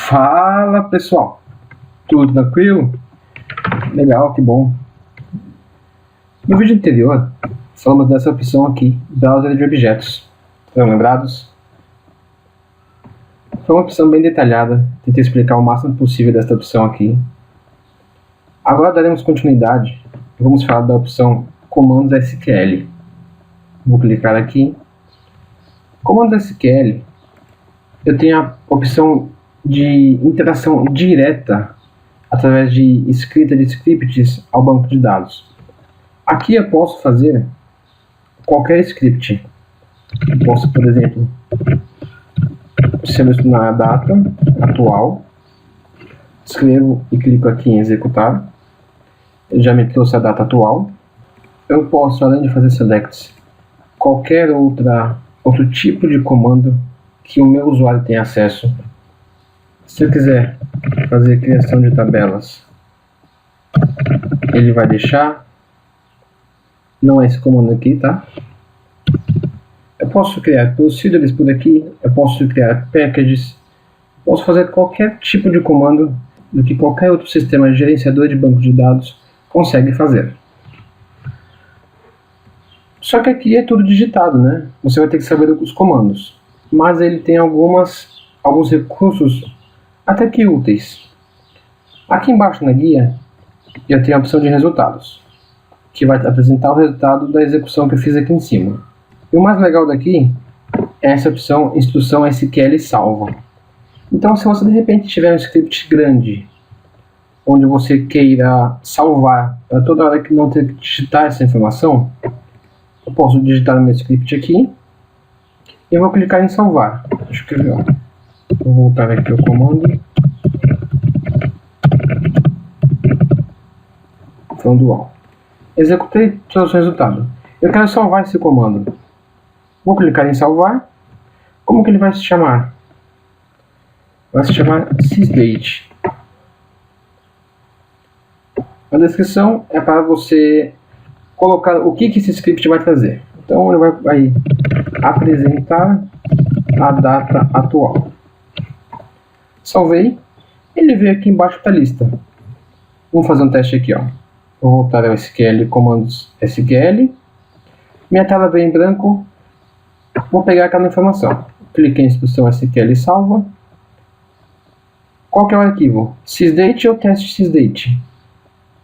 Fala pessoal, tudo tranquilo? Legal, que bom. No vídeo anterior, falamos dessa opção aqui, Browser de Objetos. Estão lembrados? Foi uma opção bem detalhada, tentei explicar o máximo possível desta opção aqui. Agora daremos continuidade e vamos falar da opção Comandos SQL. Vou clicar aqui. Comandos SQL, eu tenho a opção de interação direta através de escrita de scripts ao banco de dados. Aqui eu posso fazer qualquer script. Eu posso, por exemplo, selecionar a data atual, escrevo e clico aqui em executar. Ele já me trouxe a data atual. Eu posso, além de fazer selects, qualquer outro tipo de comando que o meu usuário tenha acesso. Se eu quiser fazer criação de tabelas, ele vai deixar. Não é esse comando aqui, tá? Eu posso criar procedures por aqui, eu posso criar packages, posso fazer qualquer tipo de comando do que qualquer outro sistema gerenciador de banco de dados consegue fazer. Só que aqui é tudo digitado, né? Você vai ter que saber os comandos. Mas ele tem alguns recursos até que úteis. Aqui embaixo na guia, eu tenho a opção de resultados, que vai apresentar o resultado da execução que eu fiz aqui em cima. E o mais legal daqui é essa opção instrução SQL salva. Então, se você de repente tiver um script grande, onde você queira salvar para toda hora que não ter que digitar essa informação, eu posso digitar no meu script aqui e vou clicar em salvar. Deixa eu ver, vou voltar aqui ao comando. From dual. Executei o resultado. Eu quero salvar esse comando. Vou clicar em salvar. Como que ele vai se chamar? Vai se chamar sysdate. A descrição é para você colocar o que esse script vai trazer. Então ele vai apresentar a data atual. Salvei. Ele veio aqui embaixo da lista. Vamos fazer um teste aqui, ó. Vou voltar ao SQL, comandos SQL. Minha tela veio em branco. Vou pegar aquela informação. Clique em instrução SQL e salva. Qual que é o arquivo? Sysdate ou teste sysdate?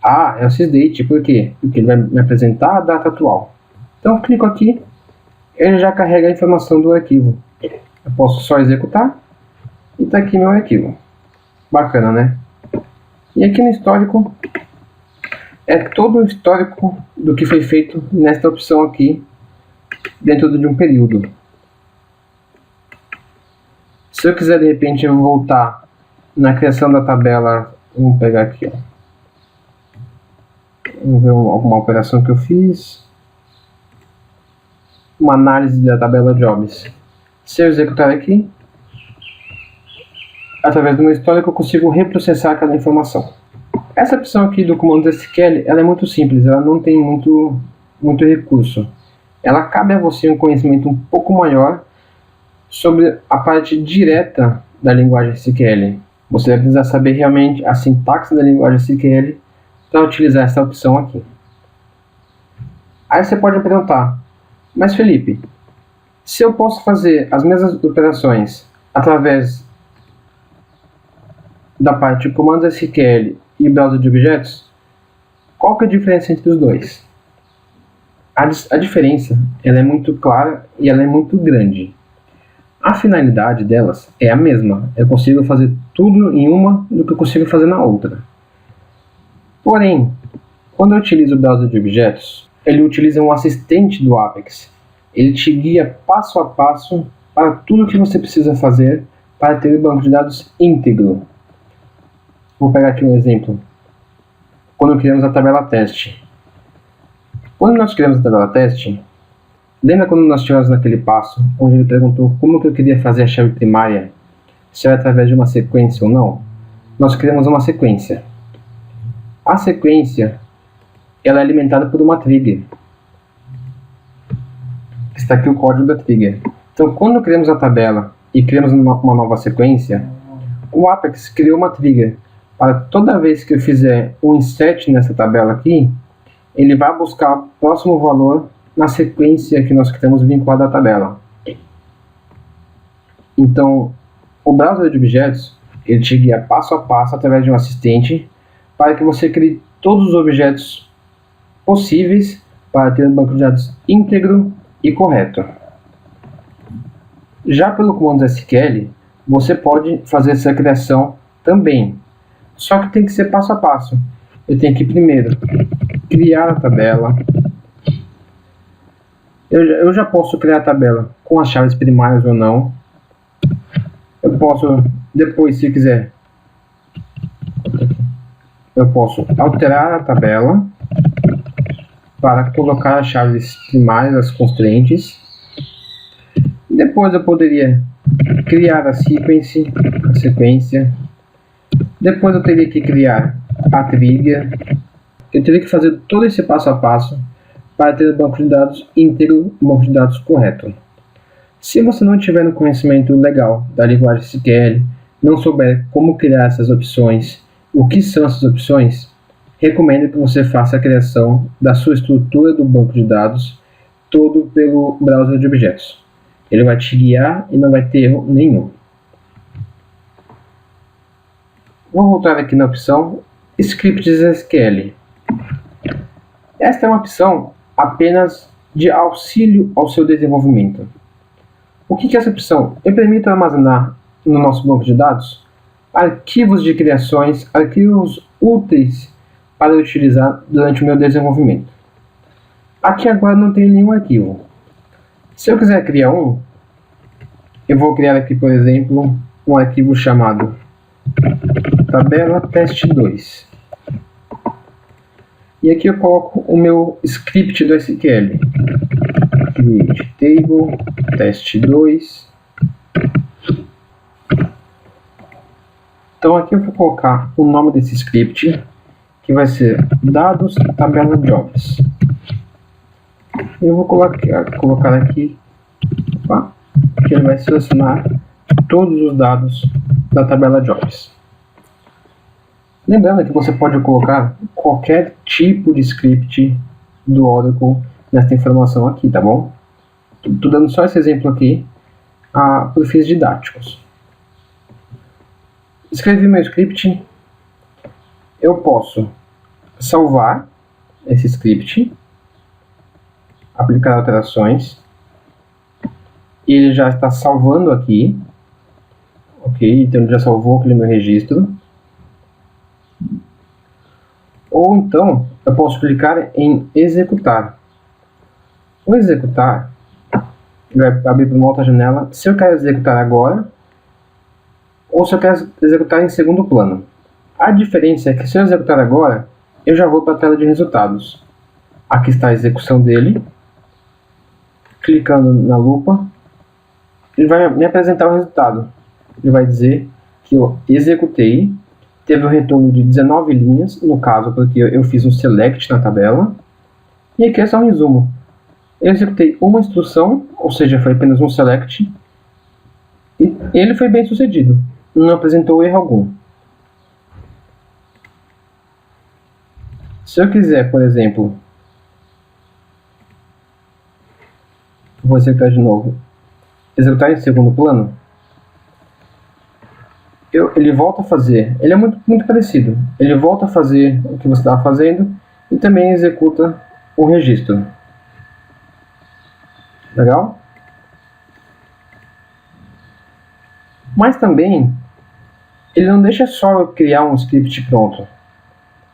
Ah, é o sysdate. Por quê? Porque ele vai me apresentar a data atual. Então, eu clico aqui. Ele já carrega a informação do arquivo. Eu posso só executar. E está aqui meu arquivo. Bacana, né? E aqui no histórico, é todo o histórico do que foi feito nesta opção aqui, dentro de um período. Se eu quiser de repente voltar na criação da tabela, vamos pegar aqui, ó. Vamos ver alguma operação que eu fiz. Uma análise da tabela jobs. Se eu executar aqui, através do meu histórico eu consigo reprocessar aquela informação. Essa opção aqui do comando SQL, ela é muito simples, ela não tem muito recurso. Ela cabe a você um conhecimento um pouco maior sobre a parte direta da linguagem SQL. Você vai precisar saber realmente a sintaxe da linguagem SQL para utilizar essa opção aqui. Aí você pode me perguntar, mas Felipe, se eu posso fazer as mesmas operações através da parte de comandos SQL e browser de objetos, qual que é a diferença entre os dois? A diferença ela é muito clara e ela é muito grande. A finalidade delas é a mesma. Eu consigo fazer tudo em uma do que eu consigo fazer na outra. Porém, quando eu utilizo o browser de objetos, ele utiliza um assistente do Apex. Ele te guia passo a passo para tudo o que você precisa fazer para ter o banco de dados íntegro. Vou pegar aqui um exemplo. Quando criamos a tabela teste. Quando nós criamos a tabela teste, lembra quando nós tivemos naquele passo, onde ele perguntou como que eu queria fazer a chave primária, se era através de uma sequência ou não? Nós criamos uma sequência. A sequência, ela é alimentada por uma trigger. Está aqui o código da trigger. Então, quando criamos a tabela e criamos uma nova sequência, o Apex criou uma trigger para toda vez que eu fizer um insert nessa tabela aqui, ele vai buscar o próximo valor na sequência que nós queremos vinculada à tabela. Então, o browser de objetos, ele te guia passo a passo através de um assistente para que você crie todos os objetos possíveis para ter um banco de dados íntegro e correto. Já pelo comando SQL, você pode fazer essa criação também, só que tem que ser passo a passo. Eu tenho que primeiro criar a tabela. Eu já posso criar a tabela com as chaves primárias ou não. Eu posso, depois, se quiser, eu posso alterar a tabela para colocar as chaves primárias, as constraints. Depois eu poderia criar a sequência. Depois eu teria que criar a trigger. Eu teria que fazer todo esse passo a passo para ter o banco de dados íntegro, o banco de dados correto. Se você não tiver um conhecimento legal da linguagem SQL, não souber como criar essas opções, o que são essas opções, recomendo que você faça a criação da sua estrutura do banco de dados todo pelo browser de objetos. Ele vai te guiar e não vai ter erro nenhum. Vou voltar aqui na opção Scripts SQL. Esta é uma opção apenas de auxílio ao seu desenvolvimento. O que é essa opção? Eu permito armazenar no nosso banco de dados arquivos de criações, arquivos úteis para utilizar durante o meu desenvolvimento. Aqui agora não tem nenhum arquivo. Se eu quiser criar um, eu vou criar aqui, por exemplo, um arquivo chamado tabela test2. E aqui eu coloco o meu script do SQL. Create table test2. Então aqui eu vou colocar o nome desse script, que vai ser dados tabela jobs. Eu vou colocar aqui que ele vai selecionar todos os dados da tabela jobs. Lembrando que você pode colocar qualquer tipo de script do Oracle nessa informação aqui, tá bom? Estou dando só esse exemplo aqui por fins didáticos. Escrevi meu script. Eu posso salvar esse script, aplicar alterações, e ele já está salvando aqui. Ok, então ele já salvou aquele meu registro. Ou então, eu posso clicar em executar. O executar vai abrir para uma outra janela se eu quero executar agora ou se eu quero executar em segundo plano. A diferença é que se eu executar agora, eu já vou para a tela de resultados. Aqui está a execução dele. Clicando na lupa, ele vai me apresentar o resultado. Ele vai dizer que eu executei. Teve um retorno de 19 linhas, no caso, porque eu fiz um select na tabela. E aqui é só um resumo. Eu executei uma instrução, ou seja, foi apenas um select. E ele foi bem sucedido. Não apresentou erro algum. Se eu quiser, por exemplo, vou executar de novo, executar em segundo plano, ele volta a fazer, ele é muito parecido, ele volta a fazer o que você estava fazendo e também executa o registro. Legal? Mas também, ele não deixa só eu criar um script pronto.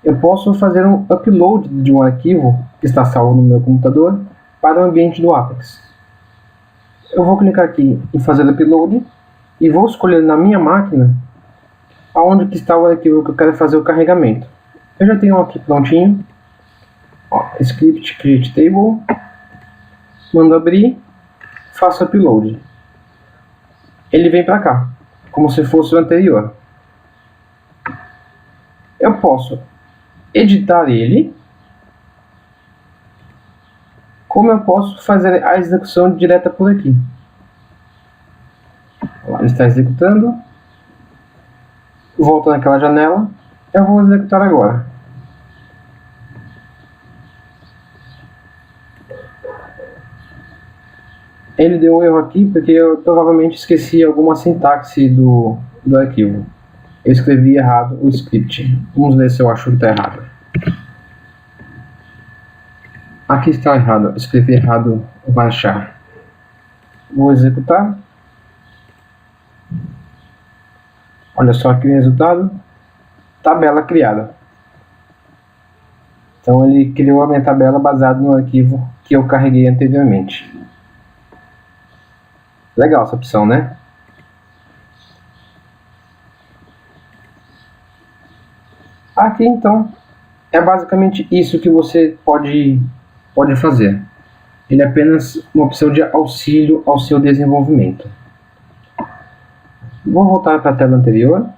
Eu posso fazer um upload de um arquivo que está salvo no meu computador para o ambiente do Apex. Eu vou clicar aqui em fazer upload e vou escolher na minha máquina aonde que está o arquivo que eu quero fazer o carregamento. Eu já tenho um aqui prontinho. Script create table. Mando abrir. Faço upload. Ele vem para cá, como se fosse o anterior. Eu posso editar ele, como eu posso fazer a execução direta por aqui. Ele está executando. Volto naquela janela, eu vou executar agora. Ele deu um erro aqui porque eu provavelmente esqueci alguma sintaxe do arquivo. Eu escrevi errado o script. Vamos ver se eu acho que está errado. Aqui está errado. Escrevi errado o varchar. Vou executar. Olha só aqui o resultado. Tabela criada. Então ele criou a minha tabela baseada no arquivo que eu carreguei anteriormente. Legal essa opção, né? Aqui então é basicamente isso que você pode fazer. Ele é apenas uma opção de auxílio ao seu desenvolvimento. Vou voltar para a tela anterior.